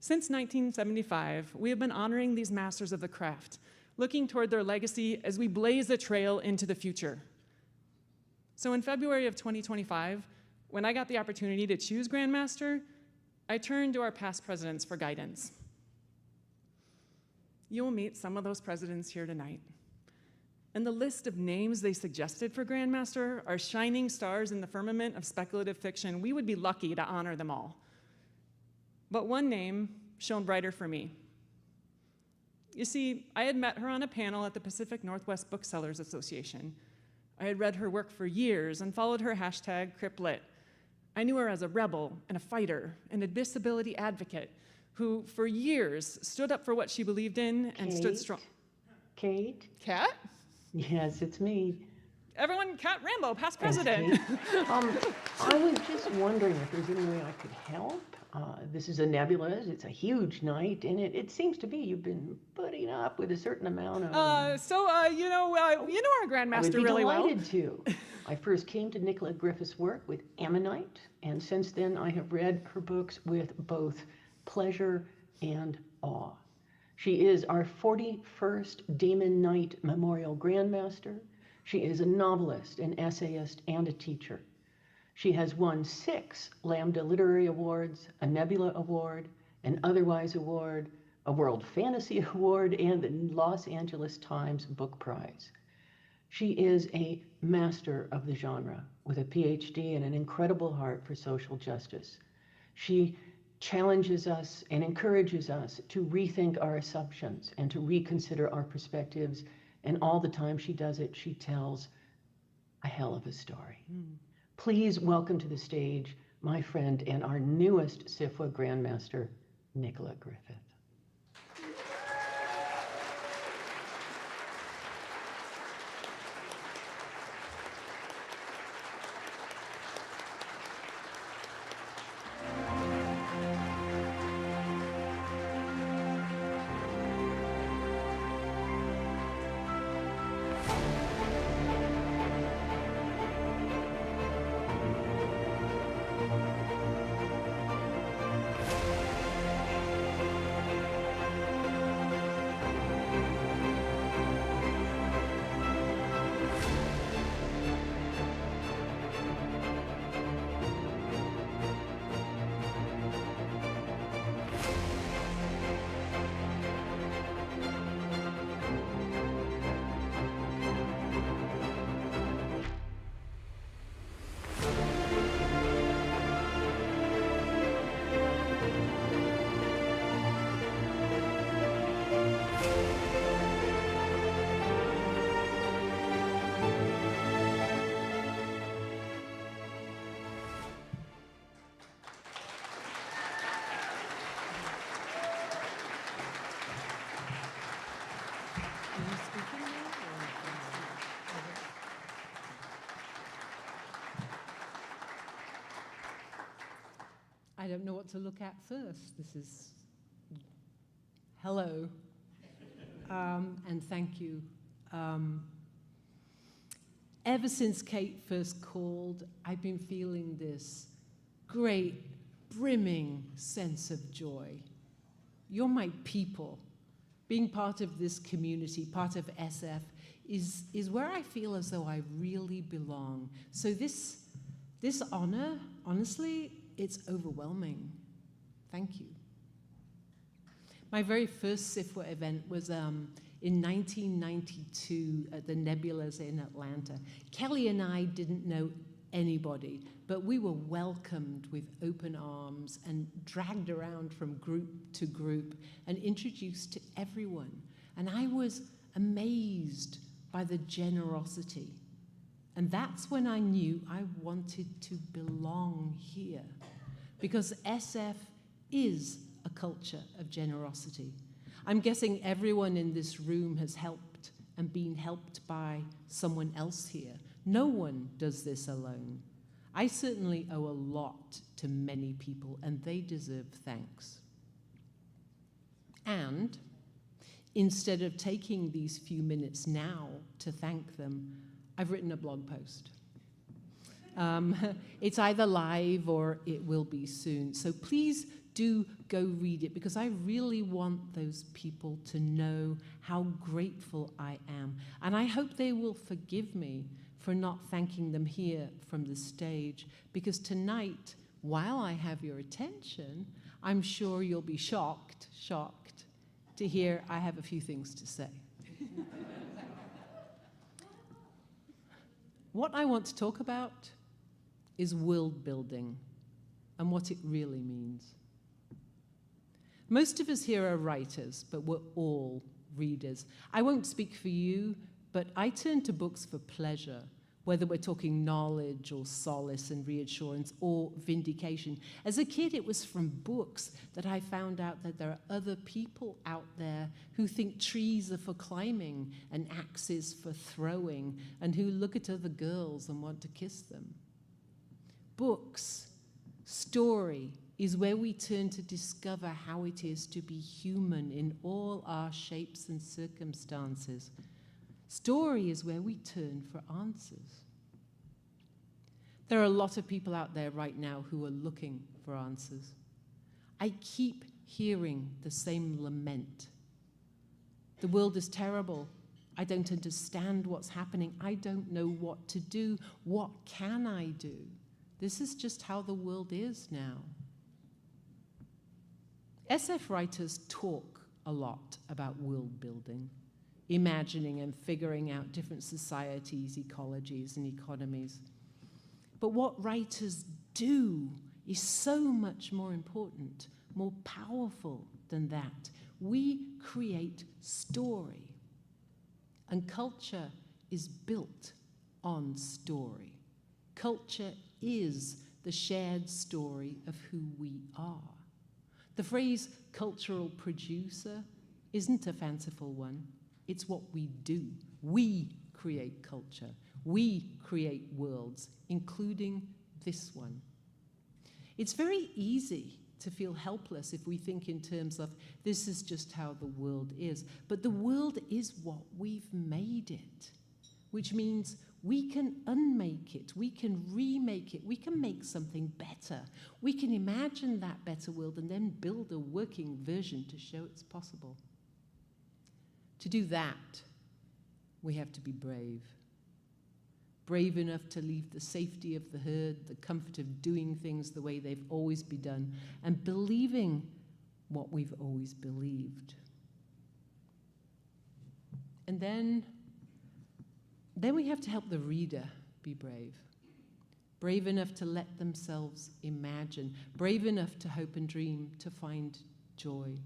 Since 1975, we have been honoring these masters of the craft, looking toward their legacy as we blaze a trail into the future. So in February of 2025, when I got the opportunity to choose Grandmaster, I turned to our past presidents for guidance. You will meet some of those presidents here tonight. And the list of names they suggested for Grandmaster are shining stars in the firmament of speculative fiction. We would be lucky to honor them all. But one name shone brighter for me. You see, I had met her on a panel at the Pacific Northwest Booksellers Association. I had read her work for years and followed her hashtag CripLit. I knew her as a rebel and a fighter and a disability advocate who, for years, stood up for what she believed in and stood strong. Kate? Kat? Yes, it's me. Everyone, Kat Rambo, past president. I was just wondering if there's any way I could help. This is a Nebula. It's a huge night, and it seems to be you've been putting up with a certain amount of... You know our Grandmaster really well. I would be delighted to. I first came to Nicola Griffith's work with Ammonite, and since then I have read her books with both pleasure and awe. She is our 41st Damon Knight Memorial Grandmaster. She is a novelist, an essayist, and a teacher. She has won 6 Lambda Literary Awards, a Nebula Award, an Otherwise Award, a World Fantasy Award, and the Los Angeles Times Book Prize. She is a master of the genre with a PhD and an incredible heart for social justice. She challenges us and encourages us to rethink our assumptions and to reconsider our perspectives. And all the time she does it, she tells a hell of a story. Please welcome to the stage my friend and our newest SFWA Grandmaster, Nicola Griffith. I don't know what to look at first. This is hello, and thank you. Ever since Kate first called, I've been feeling this great, brimming sense of joy. You're my people. Being part of this community, part of SF, is where I feel as though I really belong. So this honor, honestly, it's overwhelming. Thank you. My very first SFWA event was in 1992 at the Nebulas in Atlanta. Kelly and I didn't know anybody, but we were welcomed with open arms and dragged around from group to group and introduced to everyone. And I was amazed by the generosity. And that's when I knew I wanted to belong here, because SF is a culture of generosity. I'm guessing everyone in this room has helped and been helped by someone else here. No one does this alone. I certainly owe a lot to many people, and they deserve thanks. And instead of taking these few minutes now to thank them, I've written a blog post. It's either live or it will be soon. So please do go read it, because I really want those people to know how grateful I am. And I hope they will forgive me for not thanking them here from the stage, because tonight, while I have your attention, I'm sure you'll be shocked to hear I have a few things to say. What I want to talk about is world building and what it really means. Most of us here are writers, but we're all readers. I won't speak for you, but I turn to books for pleasure, whether we're talking knowledge or solace and reassurance or vindication. As a kid, it was from books that I found out that there are other people out there who think trees are for climbing and axes for throwing, and who look at other girls and want to kiss them. Books, story, is where we turn to discover how it is to be human in all our shapes and circumstances. Story is where we turn for answers. There are a lot of people out there right now who are looking for answers. I keep hearing the same lament. The world is terrible. I don't understand what's happening. I don't know what to do. What can I do? This is just how the world is now. SF writers talk a lot about world building, imagining and figuring out different societies, ecologies, and economies. But what writers do is so much more important, more powerful than that. We create story, and culture is built on story. Culture is the shared story of who we are. The phrase cultural producer isn't a fanciful one. It's what we do. We create culture. We create worlds, including this one. It's very easy to feel helpless if we think in terms of this is just how the world is. But the world is what we've made it, which means we can unmake it, we can remake it, we can make something better. We can imagine that better world and then build a working version to show it's possible. To do that, we have to be brave. Brave enough to leave the safety of the herd, the comfort of doing things the way they've always been done, and believing what we've always believed. And then we have to help the reader be brave. Brave enough to let themselves imagine. Brave enough to hope and dream, to find joy.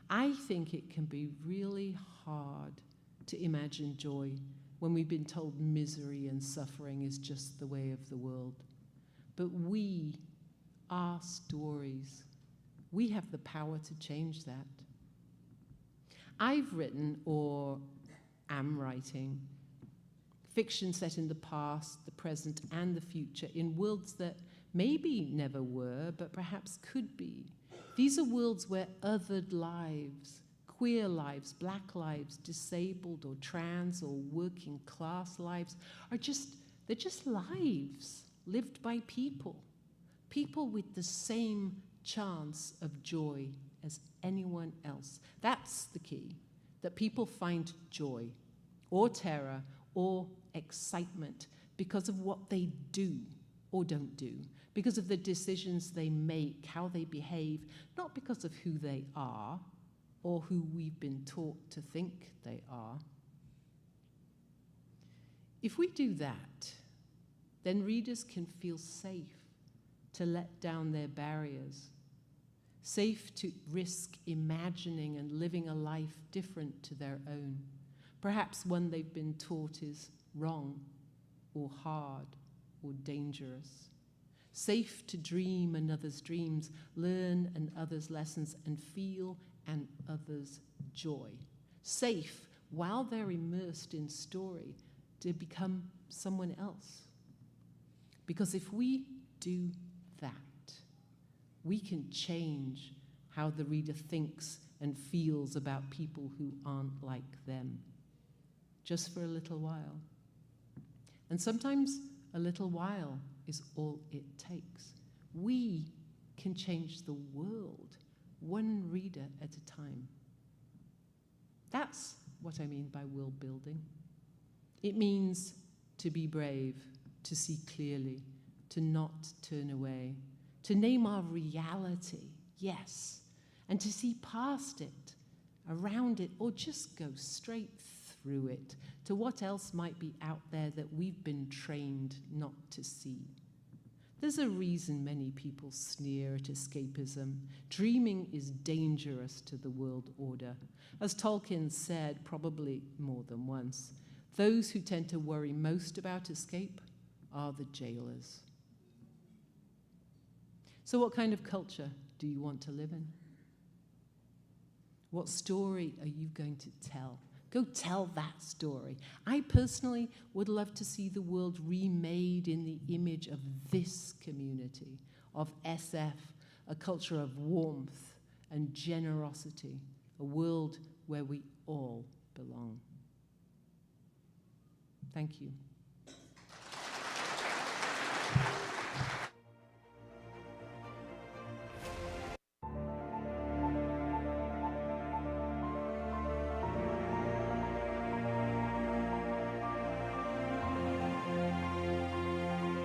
I think it can be really hard to imagine joy when we've been told misery and suffering is just the way of the world. But we, our stories, we have the power to change that. I've written, or am writing, fiction set in the past, the present, and the future in worlds that maybe never were, but perhaps could be. These are worlds where othered lives, queer lives, black lives, disabled or trans or working class lives they're just lives lived by people with the same chance of joy as anyone else. That's the key, that people find joy or terror or excitement because of what they do or don't do, because of the decisions they make, how they behave, not because of who they are or who we've been taught to think they are. If we do that, then readers can feel safe to let down their barriers, safe to risk imagining and living a life different to their own, perhaps one they've been taught is wrong or hard or dangerous. Safe to dream another's dreams, learn and others' lessons, and feel and others' joy. Safe, while they're immersed in story, to become someone else. Because if we do that, we can change how the reader thinks and feels about people who aren't like them, just for a little while. And sometimes a little while is all it takes. We can change the world, one reader at a time. That's what I mean by world building. It means to be brave, to see clearly, to not turn away, to name our reality, yes, and to see past it, around it, or just go straight through it to what else might be out there that we've been trained not to see. There's a reason many people sneer at escapism. Dreaming is dangerous to the world order. As Tolkien said, probably more than once, those who tend to worry most about escape are the jailers. So what kind of culture do you want to live in? What story are you going to tell? Go tell that story. I personally would love to see the world remade in the image of this community, of SF, a culture of warmth and generosity, a world where we all belong. Thank you.